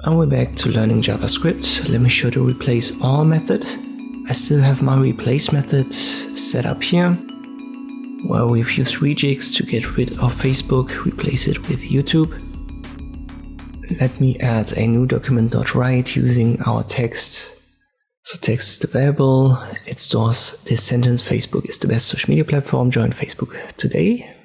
And we're back to learning JavaScript. Let me show the replaceAll method. I still have my replace method set up here, where we've used regex to get rid of Facebook, replace it with YouTube. Let me add a new document.write using our text. So text is the variable. It stores this sentence: Facebook is the best social media platform. Join Facebook today.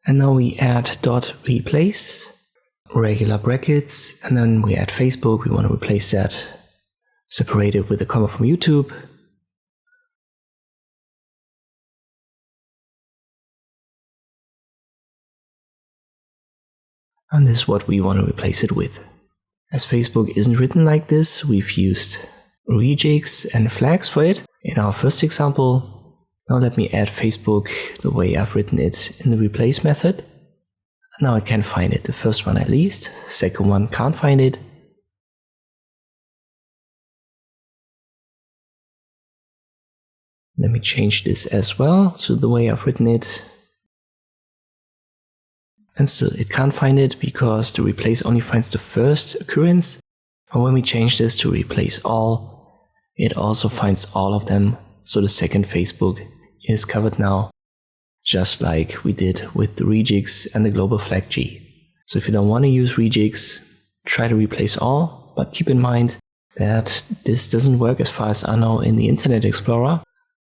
And now we add .replace, regular brackets, and then we add Facebook. We want to replace that, separated with a comma from YouTube. And this is what we want to replace it with. As Facebook isn't written like this, we've used regex and flags for it in our first example. Now let me add Facebook the way I've written it in the replace method. Now it can find it, the first one at least, second one can't find it. Let me change this as well to the way I've written it. And still it can't find it because the replace only finds the first occurrence. But when we change this to replaceAll, it also finds all of them. So the second Facebook is covered now, just like we did with the regex and the global flag G. So if you don't want to use regex, try to replaceAll, but keep in mind that this doesn't work as far as I know in the Internet Explorer.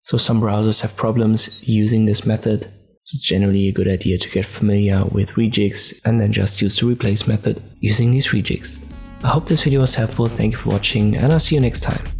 So some browsers have problems using this method. So it's generally a good idea to get familiar with regex and then just use the replace method using these regex. I hope this video was helpful. Thank you for watching, and I'll see you next time.